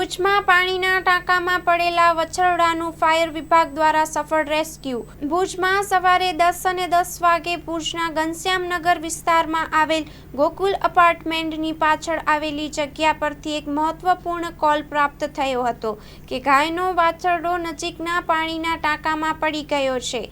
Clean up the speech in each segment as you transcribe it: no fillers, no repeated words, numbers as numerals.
ભુજમાં પાણીના ટાંકામાં પડેલા વછરડાનું ફાયર વિભાગ દ્વારા સફળ રેસ્ક્યુ. ભુજમાં સવારે 10:10 વાગે ભુજના ઘનશ્યામનગર વિસ્તારમાં આવેલ ગોકુલ એપાર્ટમેન્ટની પાછળ આવેલી જગ્યા પરથી એક મહત્વપૂર્ણ કોલ પ્રાપ્ત થયો હતો કે ગાયનો વાછરડો નજીકના પાણીના ટાંકામાં પડી ગયો છે.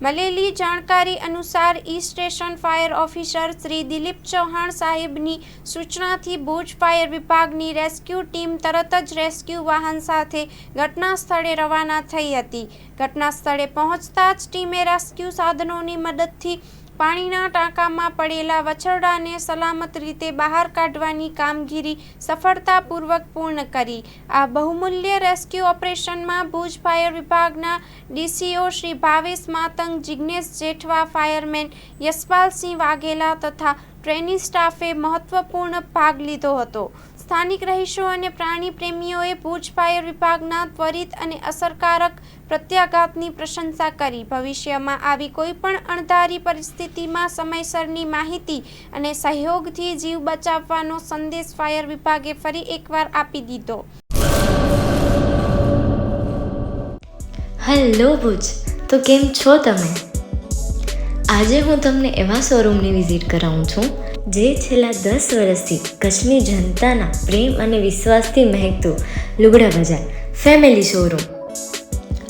મળેલી જાણકારી અનુસાર E station fire officer Shri Dilip Chauhan સાહેબની સૂચનાથી ભુજ ફાયર વિભાગની રેસ્ક્યુ ટીમ તરત જ રેસ્ક્યુ વાહન સાથે ઘટના સ્થળે રવાના થઈ હતી. ઘટના સ્થળે પહોંચતા જ ટીમે રેસ્ક્યુ સાધનોની મદદથી પાણીના ટાંકામાં પડેલા વછરડાને સલામત રીતે બહાર કાઢવાની કામગીરી સફળતાપૂર્વક પૂર્ણ કરી. આ બહુમૂલ્ય રેસ્ક્યુ ઓપરેશનમાં ભુજ ફાયર વિભાગના ડીસીઓ શ્રી ભાવેશ માતંગ, જિગ્નેશ જેઠવા, ફાયરમેન યશપાલસિંહ વાઘેલા તથા ટ્રેની સ્ટાફે મહત્વપૂર્ણ ભાગ લીધો હતો. સ્થાનિક રહીશો અને પ્રાણી પ્રેમીઓએ ભુજ ફાયર વિભાગના ત્વરિત અને અસરકારક પ્રત્યાઘાતની પ્રશંસા કરી. ભવિષ્યમાં આવી કોઈપણ અણધારી પરિસ્થિતિમાં સમયસરની માહિતી અને સહયોગથી જીવ બચાવવાનો સંદેશ ફાયર વિભાગે ફરી એકવાર આપી દીધો. હેલો ભુજ, તો કેમ છો તમે? આજે હું તમને એવા શોરૂમની વિઝિટ કરાવું છું જે છેલ્લા 10 વર્ષથી કચ્છની જનતાના પ્રેમ અને વિશ્વાસથી મહેકતું લુગડા બજાર ફેમિલી શોરૂમ.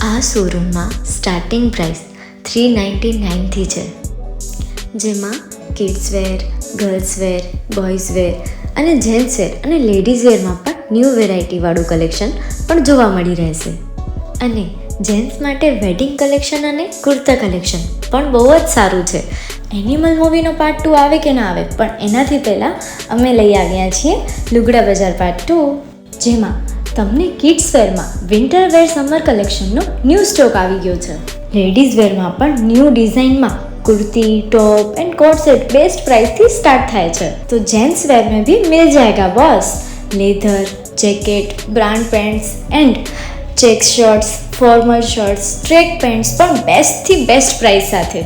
આ શોરૂમમાં સ્ટાર્ટિંગ પ્રાઇસ 399થી છે, જેમાં kids wear, girls wear, boys wear અને જેન્ટ્સ વેર અને લેડીઝ વેરમાં પણ ન્યૂ વેરાયટીવાળું કલેક્શન પણ જોવા મળી રહેશે. અને જેન્ટ્સ માટે વેડિંગ કલેક્શન અને કુર્તા કલેક્શન પણ બહુ જ સારું છે. એનિમલ મૂવીનો પાર્ટ 2 આવે કે ના આવે, પણ એનાથી પહેલાં અમે લઈ આવ્યા છીએ લુગડા બજાર પાર્ટ 2, જેમાં તમને કિડ્સ વેરમાં વિન્ટર વેર સમર કલેક્શનનો ન્યૂ સ્ટોક આવી ગયો છે. લેડીઝ વેરમાં પણ ન્યૂ ડિઝાઇનમાં kurti, top and coat set best price थी स्टार्ट થાય છે. तो जेंट्स वेयर में भी मिल जाएगा boss. Leather, jacket, brand pants and check shirts, formal shirts, track pants પણ બેસ્ટથી બેસ્ટ પ્રાઇસ સાથે.